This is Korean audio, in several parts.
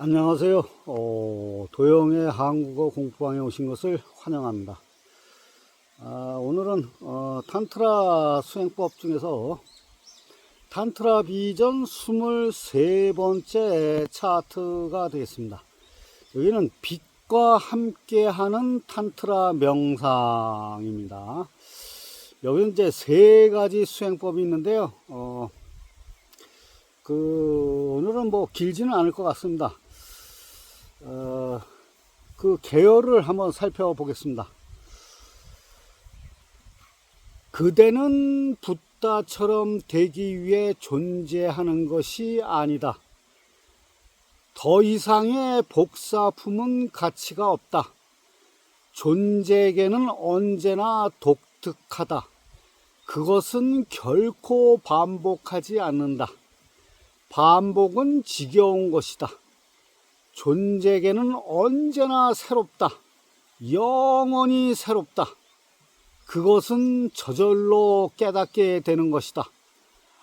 안녕하세요. 도영의 한국어 공부방에 오신 것을 환영합니다. 오늘은 탄트라 수행법 중에서 탄트라 비전 23번째 차트가 되겠습니다. 여기는 빛과 함께하는 탄트라 명상입니다. 여기는 이제 세 가지 수행법이 있는데요. 오늘은 뭐 길지는 않을 것 같습니다. 그 계열을 한번 살펴보겠습니다. 그대는 붓다처럼 되기 위해 존재하는 것이 아니다. 더 이상의 복사품은 가치가 없다. 존재에게는 언제나 독특하다. 그것은 결코 반복하지 않는다. 반복은 지겨운 것이다. 존재에게는 언제나 새롭다. 영원히 새롭다. 그것은 저절로 깨닫게 되는 것이다.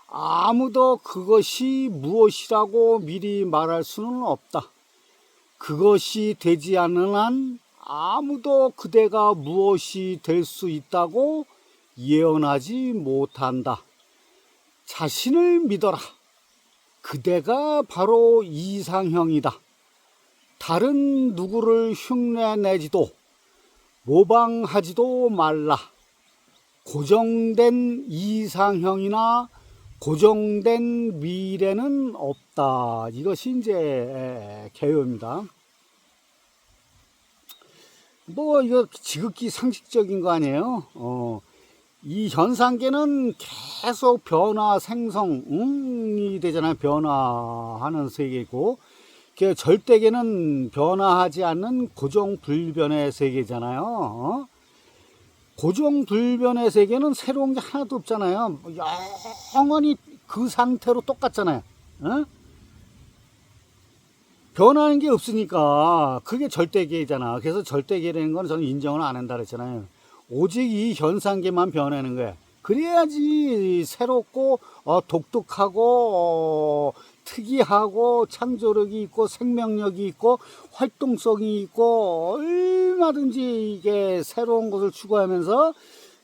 아무도 그것이 무엇이라고 미리 말할 수는 없다. 그것이 되지 않는 한 아무도 그대가 무엇이 될 수 있다고 예언하지 못한다. 자신을 믿어라. 그대가 바로 이상형이다. 다른 누구를 흉내내지도 모방하지도 말라. 고정된 이상형이나 고정된 미래는 없다. 이것이 이제 개요입니다. 뭐 이거 지극히 상식적인 거 아니에요? 이 현상계는 계속 변화 생성이 되잖아요. 변화하는 세계고, 절대계는 변화하지 않는 고정불변의 세계잖아요. 고정불변의 세계는 새로운 게 하나도 없잖아요. 영원히 그 상태로 똑같잖아요. 변하는 게 없으니까 그게 절대계잖아. 그래서 절대계라는 건 저는 인정을 안 한다 그랬잖아요. 오직 이 현상계만 변하는 거야. 그래야지 새롭고 독특하고 특이하고 창조력이 있고 생명력이 있고 활동성이 있고 얼마든지 이게 새로운 것을 추구하면서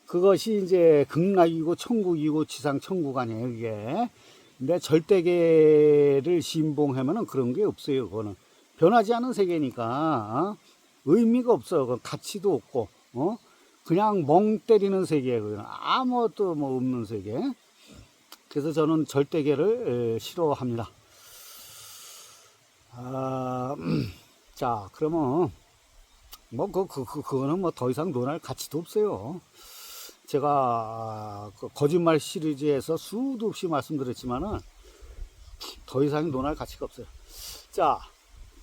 그것이 이제 극락이고 천국이고 지상 천국 아니에요, 이게. 근데 절대계를 신봉하면은 그런 게 없어요. 그거는 변하지 않은 세계니까 의미가 없어요. 그건 가치도 없고 그냥 멍 때리는 세계예요. 아무것도 뭐 없는 세계. 그래서 저는 절대계를 싫어합니다. 자, 그러면 뭐 그거는 뭐 더 이상 논할 가치도 없어요. 제가 거짓말 시리즈에서 수도 없이 말씀드렸지만은 더 이상 논할 가치가 없어요. 자,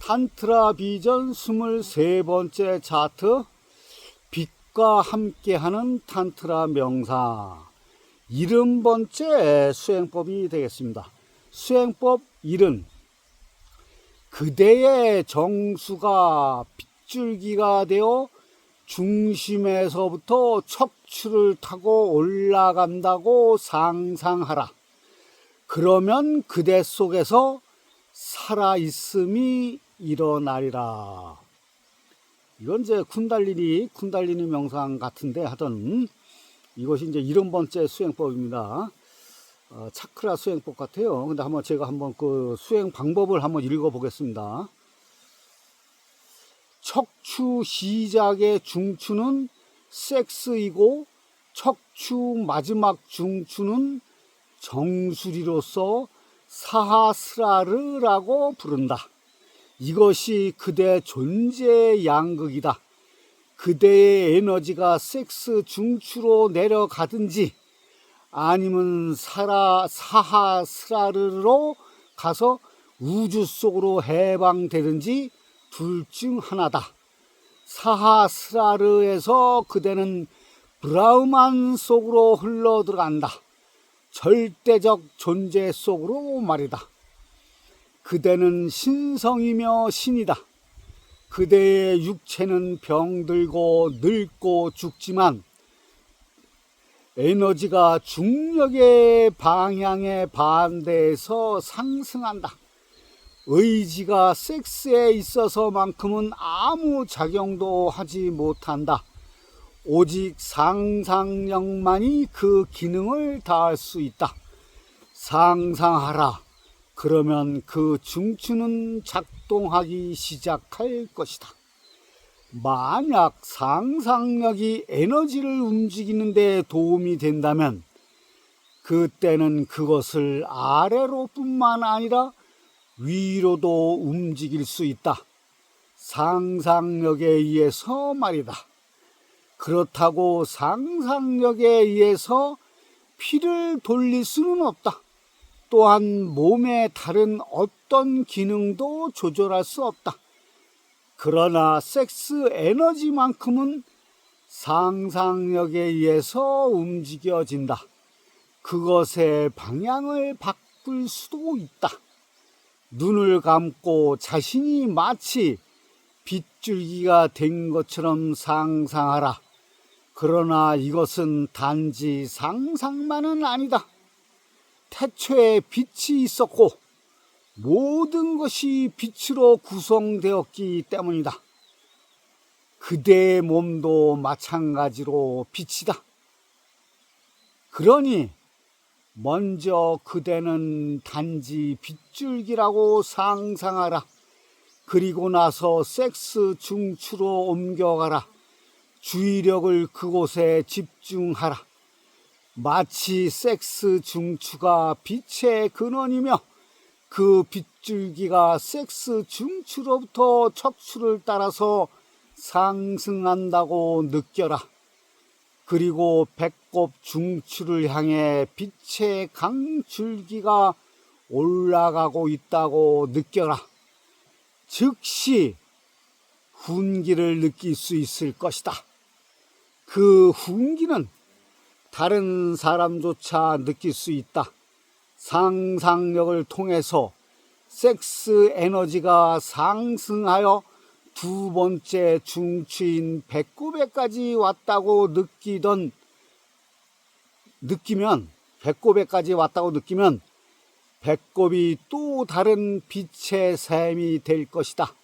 탄트라 비전 23번째 차트, 빛과 함께하는 탄트라 명상 70번째 수행법이 되겠습니다. 수행법 1은 그대의 정수가 빗줄기가 되어 중심에서부터 척추를 타고 올라간다고 상상하라. 그러면 그대 속에서 살아있음이 일어나리라. 이건 이제 쿤달리니 명상 같은데 하던 이것이 이제 70번째 수행법입니다. 차크라 수행법 같아요. 근데 제가 한번 그 수행 방법을 한번 읽어 보겠습니다. 척추 시작의 중추는 섹스이고 척추 마지막 중추는 정수리로서 사하스라르라고 부른다. 이것이 그대 존재의 양극이다. 그대의 에너지가 섹스 중추로 내려가든지 아니면 사하스라르로 가서 우주 속으로 해방되든지 둘 중 하나다. 사하스라르에서 그대는 브라흐만 속으로 흘러 들어간다. 절대적 존재 속으로 말이다. 그대는 신성이며 신이다. 그대의 육체는 병들고 늙고 죽지만 에너지가 중력의 방향에 반대해서 상승한다. 의지가 섹스에 있어서만큼은 아무 작용도 하지 못한다. 오직 상상력만이 그 기능을 다할 수 있다. 상상하라. 그러면 그 중추는 작동하기 시작할 것이다. 만약 상상력이 에너지를 움직이는 데 도움이 된다면 그때는 그것을 아래로 뿐만 아니라 위로도 움직일 수 있다. 상상력에 의해서 말이다. 그렇다고 상상력에 의해서 피를 돌릴 수는 없다. 또한 몸의 다른 어떤 기능도 조절할 수 없다. 그러나 섹스 에너지만큼은 상상력에 의해서 움직여진다. 그것의 방향을 바꿀 수도 있다. 눈을 감고 자신이 마치 빗줄기가 된 것처럼 상상하라. 그러나 이것은 단지 상상만은 아니다. 태초에 빛이 있었고 모든 것이 빛으로 구성되었기 때문이다. 그대의 몸도 마찬가지로 빛이다. 그러니 먼저 그대는 단지 빗줄기라고 상상하라. 그리고 나서 섹스 중추로 옮겨가라. 주의력을 그곳에 집중하라. 마치 섹스 중추가 빛의 근원이며 그 빗줄기가 섹스 중추로부터 척추를 따라서 상승한다고 느껴라. 그리고 배꼽 중추를 향해 빛의 강줄기가 올라가고 있다고 느껴라. 즉시 훈기를 느낄 수 있을 것이다. 그 훈기는 다른 사람조차 느낄 수 있다. 상상력을 통해서 섹스 에너지가 상승하여 두 번째 중추인 배꼽에까지 왔다고 느끼면 배꼽이 또 다른 빛의 샘이 될 것이다.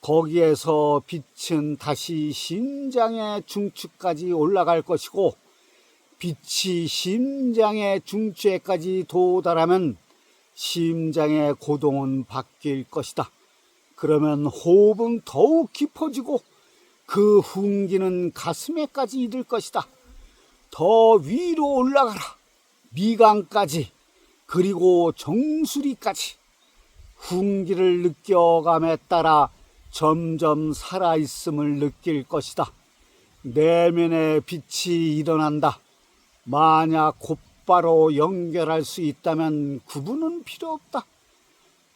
거기에서 빛은 다시 심장의 중추까지 올라갈 것이고 빛이 심장의 중추에까지 도달하면 심장의 고동은 바뀔 것이다. 그러면 호흡은 더욱 깊어지고 그 훈기는 가슴에까지 이를 것이다. 더 위로 올라가라. 미간까지 그리고 정수리까지 훈기를 느껴감에 따라 점점 살아있음을 느낄 것이다. 내면의 빛이 일어난다. 만약 곧바로 연결할 수 있다면 구분은 필요 없다.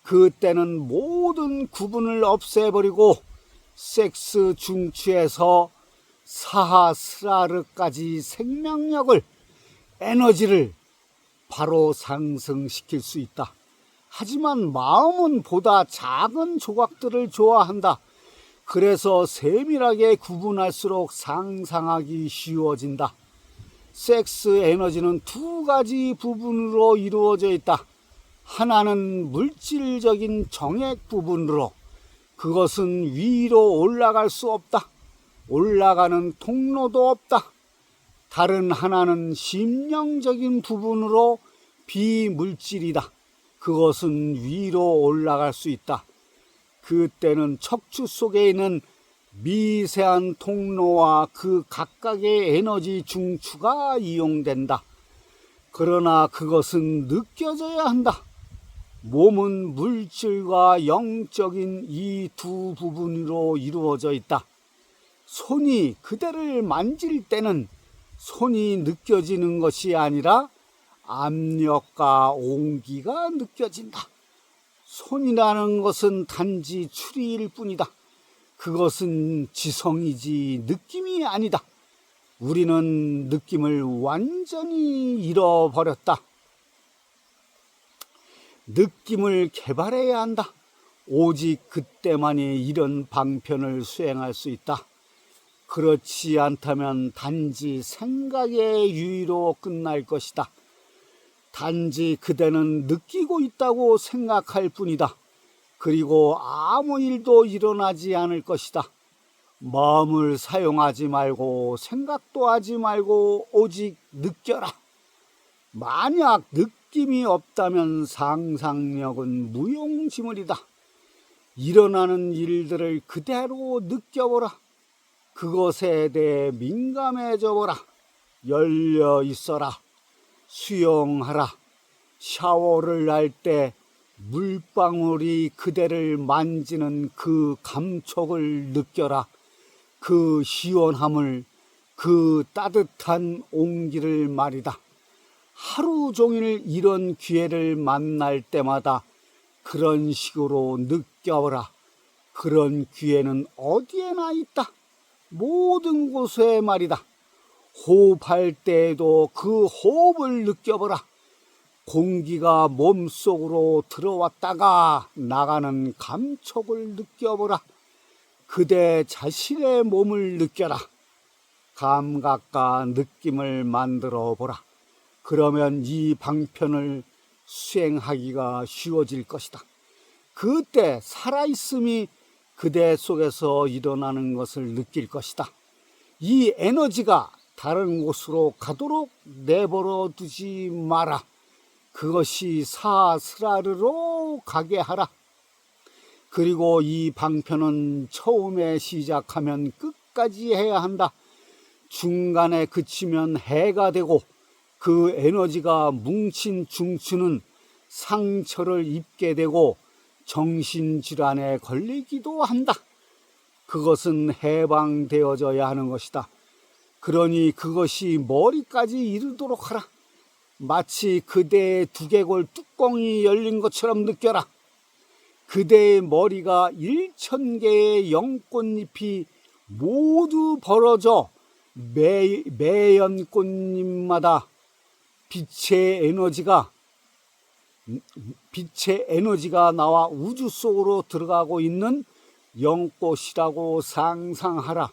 그때는 모든 구분을 없애버리고 섹스 중추에서 사하스라르까지 생명력을, 에너지를 바로 상승시킬 수 있다. 하지만 마음은 보다 작은 조각들을 좋아한다. 그래서 세밀하게 구분할수록 상상하기 쉬워진다. 섹스 에너지는 두 가지 부분으로 이루어져 있다. 하나는 물질적인 정액 부분으로, 그것은 위로 올라갈 수 없다. 올라가는 통로도 없다. 다른 하나는 심령적인 부분으로 비물질이다. 그것은 위로 올라갈 수 있다. 그때는 척추 속에 있는 미세한 통로와 그 각각의 에너지 중추가 이용된다. 그러나 그것은 느껴져야 한다. 몸은 물질과 영적인 이 두 부분으로 이루어져 있다. 손이 그대를 만질 때는 손이 느껴지는 것이 아니라 압력과 온기가 느껴진다. 손이라는 것은 단지 추리일 뿐이다. 그것은 지성이지 느낌이 아니다. 우리는 느낌을 완전히 잃어버렸다. 느낌을 개발해야 한다. 오직 그때만이 이런 방편을 수행할 수 있다. 그렇지 않다면 단지 생각의 유의로 끝날 것이다. 단지 그대는 느끼고 있다고 생각할 뿐이다. 그리고 아무 일도 일어나지 않을 것이다. 마음을 사용하지 말고 생각도 하지 말고 오직 느껴라. 만약 느낌이 없다면 상상력은 무용지물이다. 일어나는 일들을 그대로 느껴보라. 그것에 대해 민감해져 보라. 열려 있어라. 수용하라. 샤워를 할 때 물방울이 그대를 만지는 그 감촉을 느껴라. 그 시원함을, 그 따뜻한 온기를 말이다. 하루 종일 이런 기회를 만날 때마다 그런 식으로 느껴보라. 그런 기회는 어디에나 있다. 모든 곳에 말이다. 호흡할 때에도 그 호흡을 느껴보라. 공기가 몸속으로 들어왔다가 나가는 감촉을 느껴보라. 그대 자신의 몸을 느껴라. 감각과 느낌을 만들어 보라. 그러면 이 방편을 수행하기가 쉬워질 것이다. 그때 살아있음이 그대 속에서 일어나는 것을 느낄 것이다. 이 에너지가 다른 곳으로 가도록 내버려 두지 마라. 그것이 사스라르로 가게 하라. 그리고 이 방편은 처음에 시작하면 끝까지 해야 한다. 중간에 그치면 해가 되고 그 에너지가 뭉친 중추는 상처를 입게 되고 정신질환에 걸리기도 한다. 그것은 해방되어져야 하는 것이다. 그러니 그것이 머리까지 이르도록 하라. 마치 그대의 두개골 뚜껑이 열린 것처럼 느껴라. 그대의 머리가 1000개의 연꽃잎이 모두 벌어져 매 연꽃잎마다 빛의 에너지가 나와 우주 속으로 들어가고 있는 연꽃이라고 상상하라.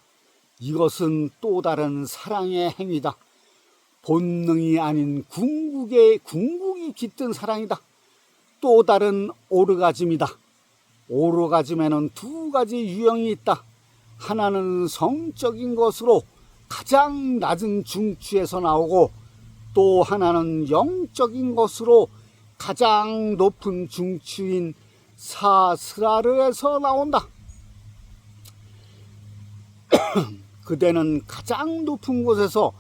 이것은 또 다른 사랑의 행위다. 본능이 아닌 궁극이 깃든 사랑이다. 또 다른 오르가즘이다. 오르가즘에는 두 가지 유형이 있다. 하나는 성적인 것으로 가장 낮은 중추에서 나오고, 또 하나는 영적인 것으로 가장 높은 중추인 사스라르에서 나온다. 그대는 가장 높은 곳에서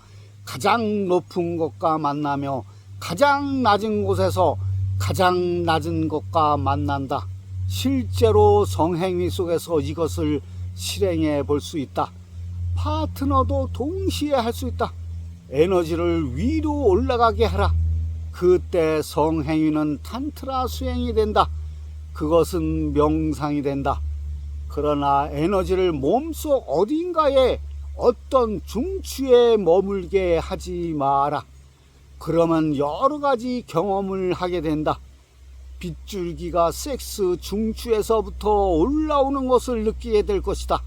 가장 높은 것과 만나며 가장 낮은 곳에서 가장 낮은 것과 만난다. 실제로 성행위 속에서 이것을 실행해 볼 수 있다. 파트너도 동시에 할 수 있다. 에너지를 위로 올라가게 하라. 그때 성행위는 탄트라 수행이 된다. 그것은 명상이 된다. 그러나 에너지를 몸속 어딘가에 어떤 중추에 머물게 하지 마라. 그러면 여러 가지 경험을 하게 된다. 빗줄기가 섹스 중추에서부터 올라오는 것을 느끼게 될 것이다.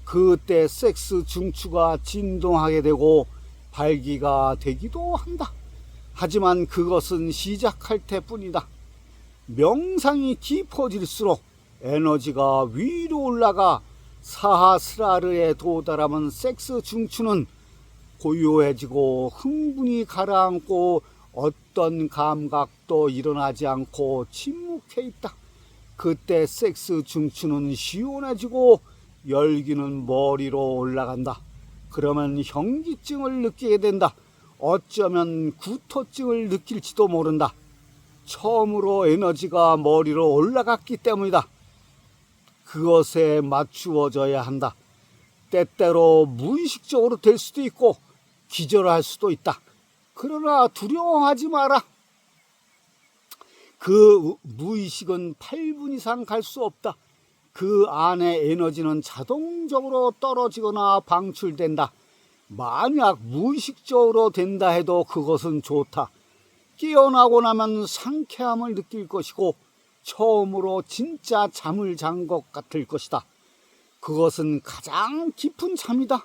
그때 섹스 중추가 진동하게 되고 발기가 되기도 한다. 하지만 그것은 시작할 때뿐이다. 명상이 깊어질수록 에너지가 위로 올라가 사하스라르에 도달하면 섹스 중추는 고요해지고 흥분이 가라앉고 어떤 감각도 일어나지 않고 침묵해 있다. 그때 섹스 중추는 시원해지고 열기는 머리로 올라간다. 그러면 현기증을 느끼게 된다. 어쩌면 구토증을 느낄지도 모른다. 처음으로 에너지가 머리로 올라갔기 때문이다. 그것에 맞추어져야 한다. 때때로 무의식적으로 될 수도 있고 기절할 수도 있다. 그러나 두려워하지 마라. 그 무의식은 8분 이상 갈 수 없다. 그 안에 에너지는 자동적으로 떨어지거나 방출된다. 만약 무의식적으로 된다 해도 그것은 좋다. 깨어나고 나면 상쾌함을 느낄 것이고 처음으로 진짜 잠을 잔 것 같을 것이다. 그것은 가장 깊은 잠이다.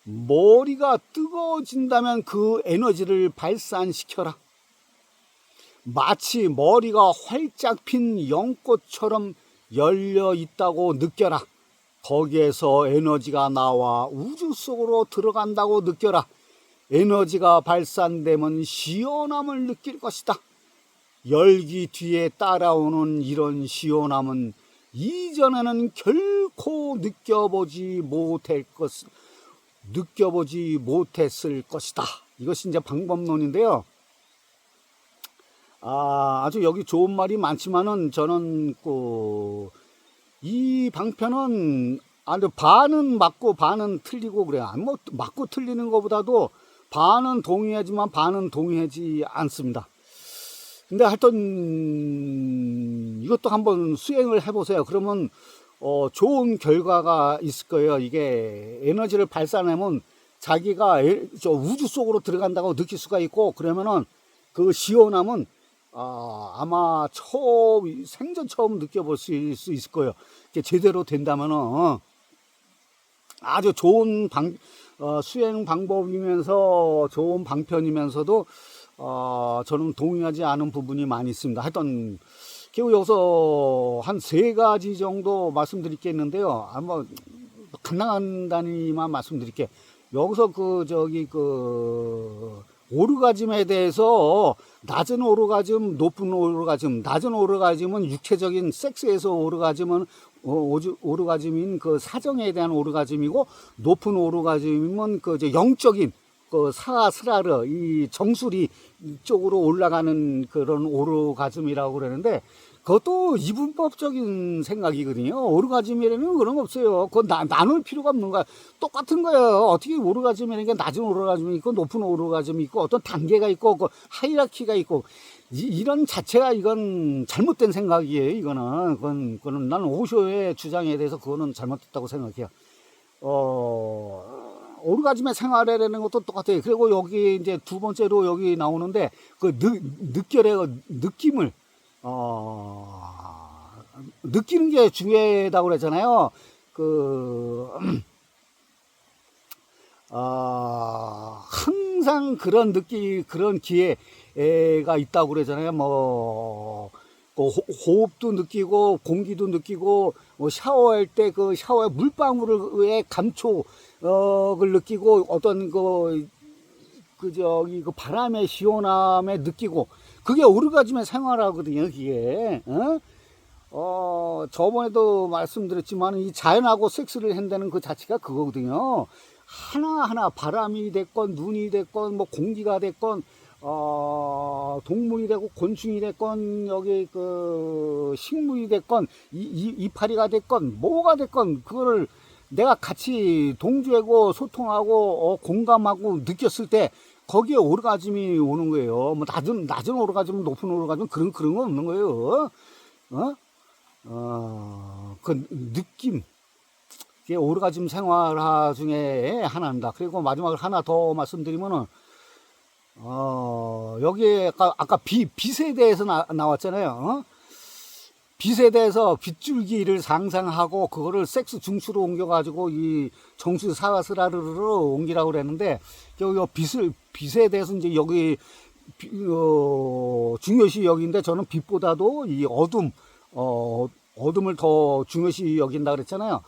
머리가 뜨거워진다면 그 에너지를 발산시켜라. 마치 머리가 활짝 핀 연꽃처럼 열려 있다고 느껴라. 거기에서 에너지가 나와 우주 속으로 들어간다고 느껴라. 에너지가 발산되면 시원함을 느낄 것이다. 열기 뒤에 따라오는 이런 시원함은 이전에는 결코 느껴보지 못했을 것이다. 이것이 이제 방법론인데요. 아주 여기 좋은 말이 많지만은 저는 이 방편은 아주 반은 맞고 반은 틀리고 그래요. 뭐 맞고 틀리는 것보다도 반은 동의하지만 반은 동의하지 않습니다. 근데 하여튼 이것도 한번 수행을 해보세요. 그러면 좋은 결과가 있을 거예요. 이게 에너지를 발산하면 자기가 저 우주 속으로 들어간다고 느낄 수가 있고, 그러면은 그 시원함은 아마 생전 처음 느껴볼 수 있을 거예요. 이게 제대로 된다면은 아주 좋은 수행 방법이면서 좋은 방편이면서도 저는 동의하지 않은 부분이 많이 있습니다. 하여튼 여기서 한 3가지 정도 말씀드릴 게 있는데요. 한번 간단히만 말씀드릴게요. 여기서 오르가즘에 대해서 낮은 오르가즘, 높은 오르가즘, 낮은 오르가즘은 육체적인 섹스에서 오르가즘인 그 사정에 대한 오르가즘이고, 높은 오르가즘은 영적인 사스라르, 이 정수리 쪽으로 올라가는 그런 오르가즘이라고 그러는데, 그것도 이분법적인 생각이거든요. 오르가즘이라는 그런 거 없어요. 그건 나눌 필요가 없는 거야. 똑같은 거예요. 어떻게 오르가즘이라는 게 낮은 오르가즘이 있고 높은 오르가즘이 있고 어떤 단계가 있고 하이라키가 있고 이런 자체가 이건 잘못된 생각이에요. 그거는 나는 오쇼의 주장에 대해서 그거는 잘못됐다고 생각해요. 오르가즘의 생활이라는 것도 똑같아요. 그리고 여기 이제 두 번째로 여기 나오는데 느낌을 느끼는 게 중요하다고 그랬잖아요. 항상 그런 기회가 있다고 그러잖아요. 호흡도 느끼고, 공기도 느끼고, 샤워할 때 샤워의 물방울의 감촉을 느끼고, 어떤 바람의 시원함에 느끼고, 그게 오르가즘의 생활하거든요, 그게. 저번에도 말씀드렸지만, 이 자연하고 섹스를 한다는 그 자체가 그거거든요. 하나하나 바람이 됐건, 눈이 됐건, 뭐 공기가 됐건, 동물이 되고, 곤충이 됐건, 여기 식물이 됐건, 이파리가 됐건, 뭐가 됐건, 그거를 내가 같이 동조하고, 소통하고, 공감하고, 느꼈을 때, 거기에 오르가즘이 오는 거예요. 뭐 낮은 오르가즘, 높은 오르가즘 그런 건 없는 거예요. 그 느낌, 이게 오르가즘 생활화 중에 하나입니다. 그리고 마지막으로 하나 더 말씀드리면은 여기에 아까 빛에 대해서 나왔잖아요. 빛에 대해서 빗줄기를 상상하고 그거를 섹스 중추로 옮겨가지고 이 정수 사스라르로 옮기라고 그랬는데, 여기 빛에 대해서 이제 여기 중요시 여기인데, 저는 빛보다도 이 어둠을 더 중요시 여긴다 그랬잖아요.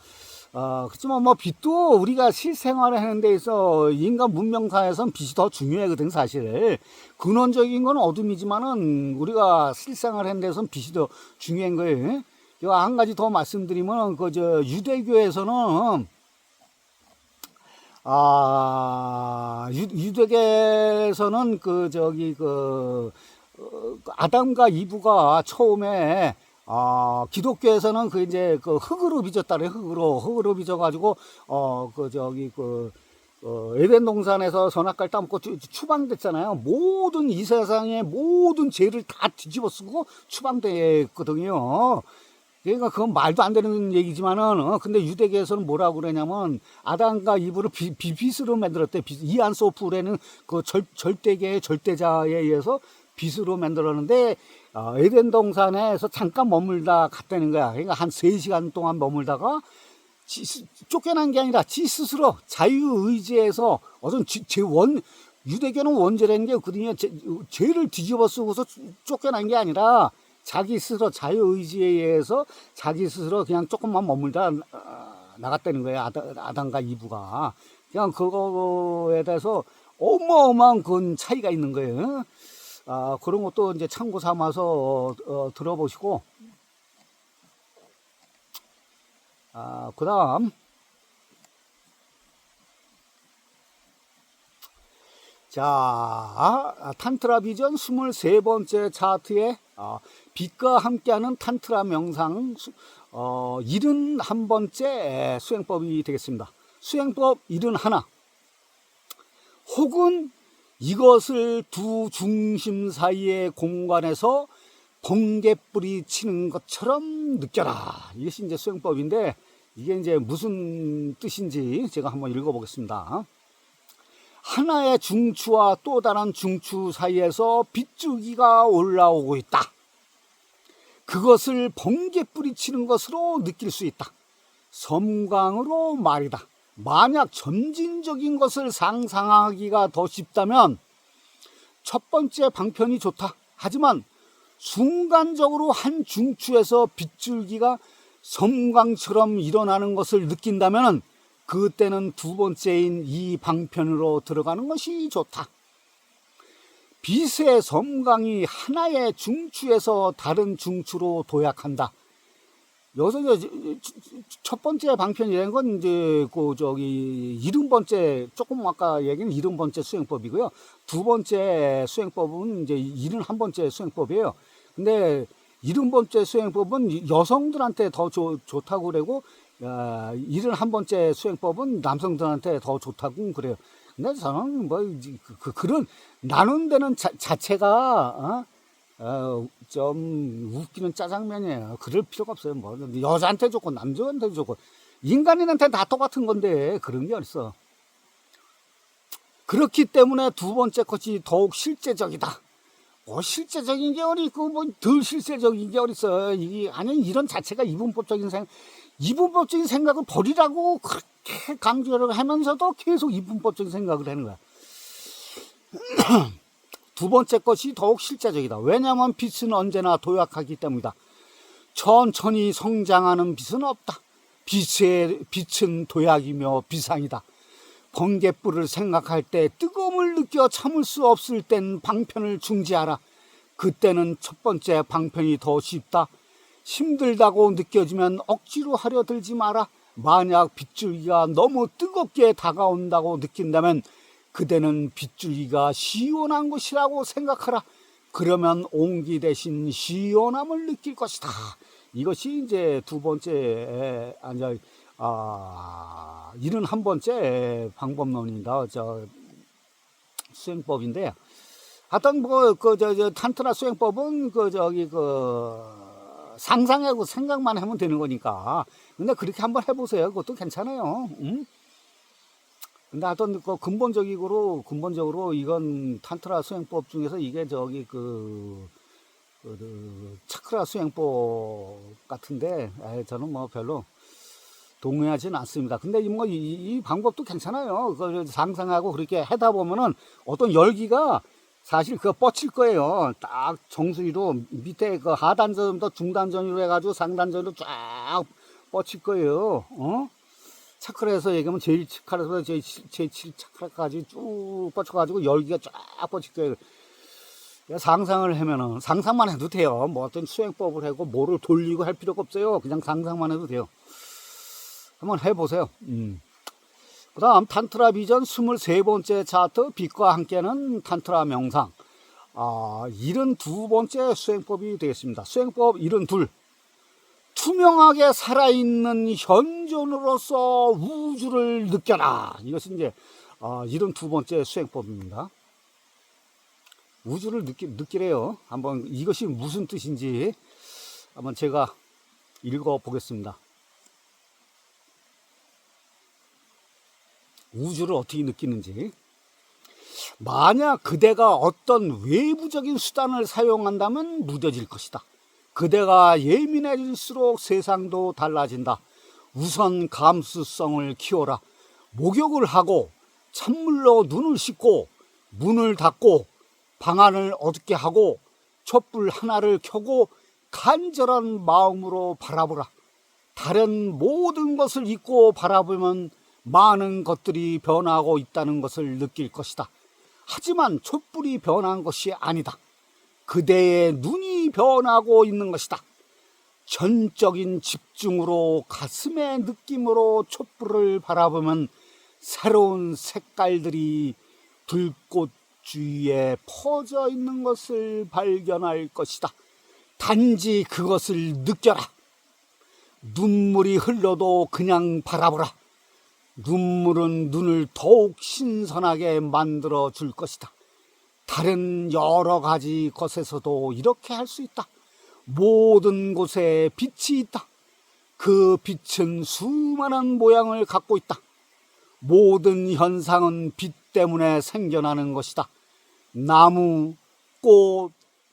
그렇지만 뭐 빛도 우리가 실생활을 하는 데 있어 인간 문명사에선 빛이 더 중요하거든. 사실 근원적인 건 어둠이지만은 우리가 실생활을 하는 데서는 빛이 더 중요한 거예요. 한 가지 더 말씀드리면 유대교에서는 유대교에서는 아담과 이브가 처음에 기독교에서는 이제 흙으로 빚었다래. 흙으로 빚어가지고 에덴 동산에서 선악과를 따먹고 추방됐잖아요. 모든 이 세상의 모든 죄를 다 뒤집어 쓰고 추방됐거든요. 그러니까 그건 말도 안 되는 얘기지만은, 근데 유대교에서는 뭐라고 그러냐면, 아담과 이브를 빛으로 만들었대. 이안소프라는 절대계의 절대자에 의해서 빛으로 만들었는데, 에덴 동산에서 잠깐 머물다 갔다는 거야. 그러니까 한 3시간 동안 머물다가 쫓겨난 게 아니라 지 스스로 자유의지에서 어떤 유대교는 원죄라는 게 없거든요. 죄를 뒤집어 쓰고서 쫓겨난 게 아니라 자기 스스로 자유의지에 의해서 자기 스스로 그냥 조금만 머물다 나갔다는 거예요. 아담과 이브가. 그냥 그거에 대해서 어마어마한 그 차이가 있는 거예요. 그런 것도 이제 참고 삼아서 들어보시고, 그 다음, 자, 탄트라 비전 23번째 차트에 빛과 함께하는 탄트라 명상 71번째 수행법이 되겠습니다. 수행법 71. 혹은 이것을 두 중심 사이의 공간에서 번개불이 치는 것처럼 느껴라. 이것이 이제 수행법인데, 이게 이제 무슨 뜻인지 제가 한번 읽어보겠습니다. 하나의 중추와 또 다른 중추 사이에서 빗줄기가 올라오고 있다. 그것을 번개불이 치는 것으로 느낄 수 있다. 섬광으로 말이다. 만약 점진적인 것을 상상하기가 더 쉽다면 첫 번째 방편이 좋다. 하지만 순간적으로 한 중추에서 빗줄기가 섬광처럼 일어나는 것을 느낀다면 그때는 두 번째인 이 방편으로 들어가는 것이 좋다. 빛의 섬광이 하나의 중추에서 다른 중추로 도약한다. 여기서 첫 번째 방편이라는 건 이제 그 70번째, 조금 아까 얘기한 70번째 수행법이고요. 두 번째 수행법은 이제 71번째 수행법이에요. 근데 70번째 수행법은 여성들한테 더 좋다고 그러고, 71번째 수행법은 남성들한테 더 좋다고 그래요. 근데 저는 뭐 그런 나눈 자체가 좀 웃기는 짜장면이에요. 그럴 필요가 없어요. 뭐 여자한테 좋고 남자한테 좋고 인간인한테 다 똑같은 건데 그런 게 어딨어. 그렇기 때문에 두 번째 것이 더욱 실제적이다. 뭐 실제적인 게 어디 있고 뭐 덜 실제적인 게 어디 있어. 아니 이런 자체가 이분법적인 생각을 버리라고 그렇게 강조를 하면서도 계속 이분법적인 생각을 하는 거야. 두 번째 것이 더욱 실제적이다. 왜냐하면 빛은 언제나 도약하기 때문이다. 천천히 성장하는 빛은 없다. 빛은 도약이며 비상이다. 번갯불을 생각할 때 뜨거움을 느껴 참을 수 없을 땐 방편을 중지하라. 그때는 첫 번째 방편이 더 쉽다. 힘들다고 느껴지면 억지로 하려 들지 마라. 만약 빗줄기가 너무 뜨겁게 다가온다고 느낀다면 그대는 빗줄기가 시원한 것이라고 생각하라. 그러면 온기 대신 시원함을 느낄 것이다. 이것이 이제 두 번째, 71번째 방법론입니다. 수행법인데, 하여튼 탄트라 수행법은 상상하고 생각만 하면 되는 거니까. 근데 그렇게 한번 해보세요. 그것도 괜찮아요. 근데 하여튼 근본적으로 이건 탄트라 수행법 중에서 이게 차크라 수행법 같은데, 저는 뭐 별로 동의하지는 않습니다. 근데 이 방법도 괜찮아요. 그걸 상상하고 그렇게 하다 보면은 어떤 열기가 사실 그거 뻗칠 거예요. 딱 정수리로 밑에 그 하단전부터 중단전으로 해가지고 상단전으로 쫙 뻗칠 거예요. 차크라에서 얘기하면 제일 차크라에서 제일 7차크라까지 쭉 뻗쳐가지고 열기가 쫙 뻗칠 거예요. 상상을 하면은 상상만 해도 돼요. 뭐 어떤 수행법을 하고 뭐를 돌리고 할 필요가 없어요. 그냥 상상만 해도 돼요. 한번 해보세요. 그 다음 탄트라 비전 23번째 차트 빛과 함께는 탄트라 명상 72번째 수행법이 되겠습니다. 수행법 72. 투명하게 살아있는 현존으로서 우주를 느껴라. 이것이 이제 72번째 수행법입니다. 우주를 느끼래요. 한번 이것이 무슨 뜻인지 한번 제가 읽어보겠습니다. 우주를 어떻게 느끼는지. 만약 그대가 어떤 외부적인 수단을 사용한다면 무뎌질 것이다. 그대가 예민해질수록 세상도 달라진다. 우선 감수성을 키워라. 목욕을 하고 찬물로 눈을 씻고 문을 닫고 방안을 어둡게 하고 촛불 하나를 켜고 간절한 마음으로 바라보라. 다른 모든 것을 잊고 바라보면 많은 것들이 변하고 있다는 것을 느낄 것이다. 하지만 촛불이 변한 것이 아니다. 그대의 눈이 변하고 있는 것이다. 전적인 집중으로 가슴의 느낌으로 촛불을 바라보면 새로운 색깔들이 불꽃 주위에 퍼져 있는 것을 발견할 것이다. 단지 그것을 느껴라. 눈물이 흘러도 그냥 바라보라. 눈물은 눈을 더욱 신선하게 만들어 줄 것이다. 다른 여러 가지 것에서도 이렇게 할 수 있다. 모든 곳에 빛이 있다. 그 빛은 수많은 모양을 갖고 있다. 모든 현상은 빛 때문에 생겨나는 것이다. 나무, 꽃,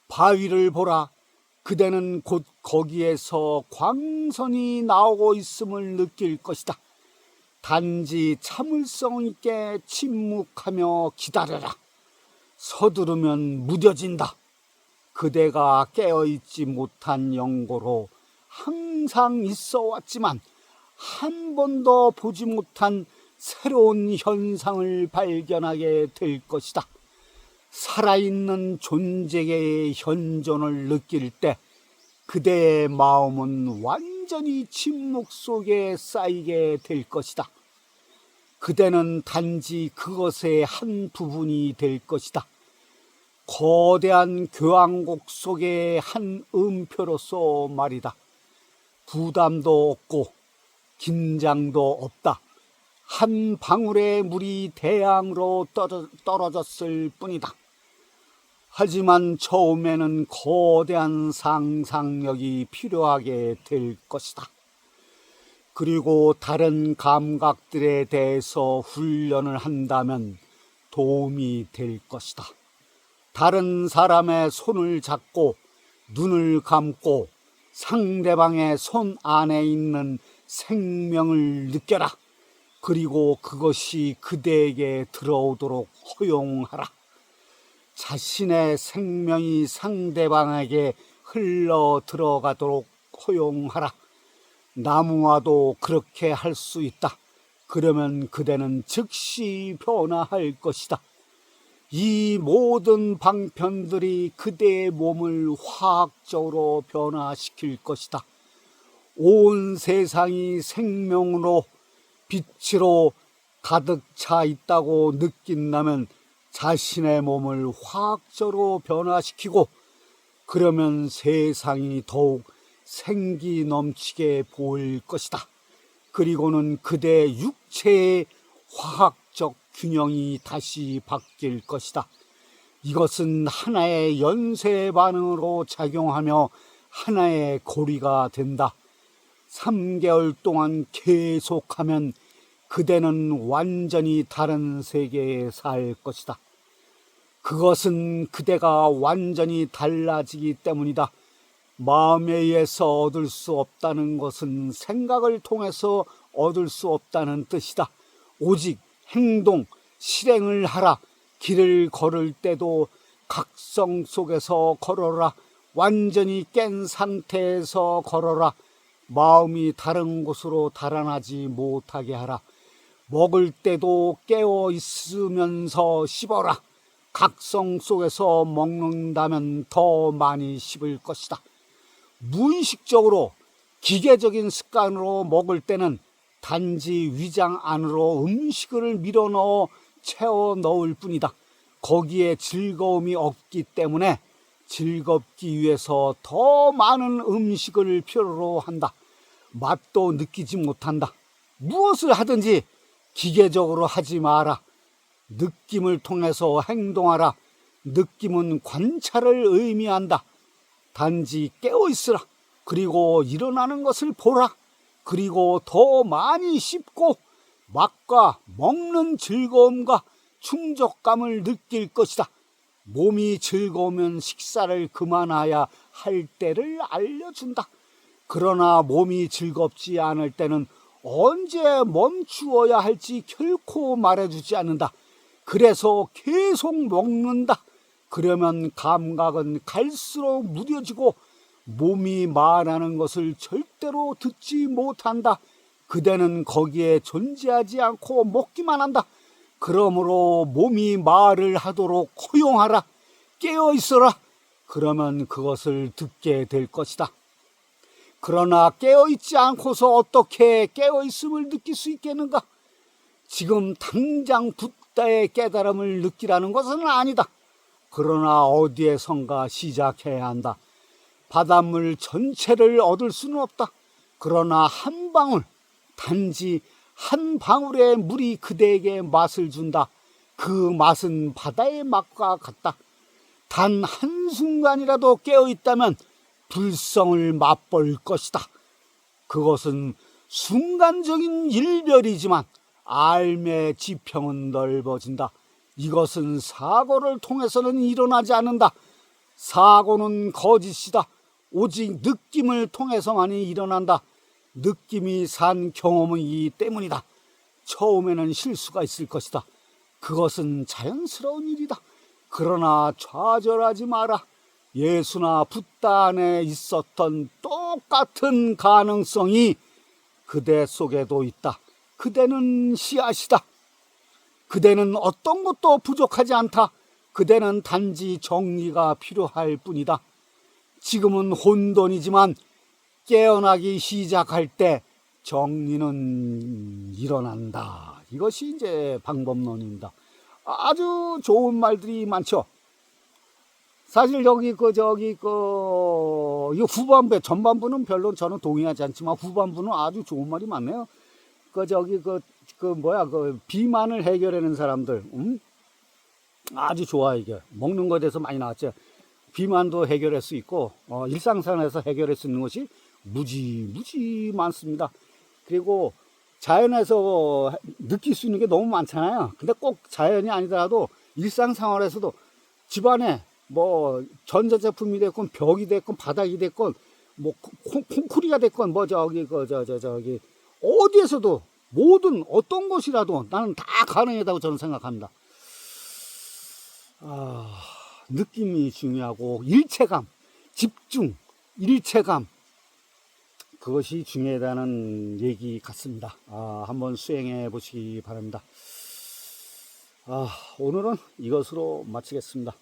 바위를 보라. 그대는 곧 거기에서 광선이 나오고 있음을 느낄 것이다. 단지 참을성 있게 침묵하며 기다려라. 서두르면 무뎌진다. 그대가 깨어있지 못한 영고로 항상 있어 왔지만 한 번도 보지 못한 새로운 현상을 발견하게 될 것이다. 살아있는 존재의 현존을 느낄 때 그대의 마음은 완전히 침묵 속에 쌓이게 될 것이다. 그대는 단지 그것의 한 부분이 될 것이다. 거대한 교향곡 속의 한 음표로서 말이다. 부담도 없고 긴장도 없다. 한 방울의 물이 대양으로 떨어졌을 뿐이다. 하지만 처음에는 거대한 상상력이 필요하게 될 것이다. 그리고 다른 감각들에 대해서 훈련을 한다면 도움이 될 것이다. 다른 사람의 손을 잡고 눈을 감고 상대방의 손 안에 있는 생명을 느껴라. 그리고 그것이 그대에게 들어오도록 허용하라. 자신의 생명이 상대방에게 흘러 들어가도록 허용하라. 나무와도 그렇게 할 수 있다. 그러면 그대는 즉시 변화할 것이다. 이 모든 방편들이 그대의 몸을 화학적으로 변화시킬 것이다. 온 세상이 생명으로 빛으로 가득 차 있다고 느낀다면 자신의 몸을 화학적으로 변화시키고 그러면 세상이 더욱 생기 넘치게 보일 것이다. 그리고는 그대의 육체의 화학적 균형이 다시 바뀔 것이다. 이것은 하나의 연쇄 반응으로 작용하며 하나의 고리가 된다. 3개월 동안 계속하면 그대는 완전히 다른 세계에 살 것이다. 그것은 그대가 완전히 달라지기 때문이다. 마음에 의해서 얻을 수 없다는 것은 생각을 통해서 얻을 수 없다는 뜻이다. 오직 행동, 실행을 하라. 길을 걸을 때도 각성 속에서 걸어라. 완전히 깬 상태에서 걸어라. 마음이 다른 곳으로 달아나지 못하게 하라. 먹을 때도 깨어 있으면서 씹어라. 각성 속에서 먹는다면 더 많이 씹을 것이다. 무의식적으로 기계적인 습관으로 먹을 때는 단지 위장 안으로 음식을 밀어넣어 채워 넣을 뿐이다. 거기에 즐거움이 없기 때문에 즐겁기 위해서 더 많은 음식을 필요로 한다. 맛도 느끼지 못한다. 무엇을 하든지 기계적으로 하지 마라. 느낌을 통해서 행동하라. 느낌은 관찰을 의미한다. 단지 깨어있으라. 그리고 일어나는 것을 보라. 그리고 더 많이 씹고 맛과 먹는 즐거움과 충족감을 느낄 것이다. 몸이 즐거우면 식사를 그만해야 할 때를 알려준다. 그러나 몸이 즐겁지 않을 때는 언제 멈추어야 할지 결코 말해주지 않는다. 그래서 계속 먹는다. 그러면 감각은 갈수록 무뎌지고 몸이 말하는 것을 절대로 듣지 못한다. 그대는 거기에 존재하지 않고 먹기만 한다. 그러므로 몸이 말을 하도록 허용하라. 깨어 있어라. 그러면 그것을 듣게 될 것이다. 그러나 깨어 있지 않고서 어떻게 깨어 있음을 느낄 수 있겠는가? 지금 당장 붓다의 깨달음을 느끼라는 것은 아니다. 그러나 어디에선가 시작해야 한다. 바닷물 전체를 얻을 수는 없다. 그러나 한 방울, 단지 한 방울의 물이 그대에게 맛을 준다. 그 맛은 바다의 맛과 같다. 단 한순간이라도 깨어있다면 불성을 맛볼 것이다. 그것은 순간적인 일별이지만 알매 지평은 넓어진다. 이것은 사고를 통해서는 일어나지 않는다. 사고는 거짓이다. 오직 느낌을 통해서만이 일어난다. 느낌이 산 경험이기 때문이다. 처음에는 실수가 있을 것이다. 그것은 자연스러운 일이다. 그러나 좌절하지 마라. 예수나 붓다 안에 있었던 똑같은 가능성이 그대 속에도 있다. 그대는 씨앗이다. 그대는 어떤 것도 부족하지 않다. 그대는 단지 정리가 필요할 뿐이다. 지금은 혼돈이지만 깨어나기 시작할 때 정리는 일어난다. 이것이 이제 방법론입니다. 아주 좋은 말들이 많죠. 사실 여기 이 후반부에 전반부는 별로 저는 동의하지 않지만 후반부는 아주 좋은 말이 많네요. 비만을 해결하는 사람들, 아주 좋아. 이게 먹는 것에 대해서 많이 나왔죠. 비만도 해결할 수 있고 일상생활에서 해결할 수 있는 것이 무지 많습니다. 그리고 자연에서 느낄 수 있는 게 너무 많잖아요. 근데 꼭 자연이 아니더라도 일상생활에서도 집안에 뭐 전자제품이 됐건 벽이 됐건 바닥이 됐건 뭐 콩쿠리가 됐건 어디에서도 모든 어떤 곳이라도 나는 다 가능하다고 저는 생각합니다. 느낌이 중요하고 일체감, 집중, 일체감, 그것이 중요하다는 얘기 같습니다. 한번 수행해 보시기 바랍니다. 오늘은 이것으로 마치겠습니다.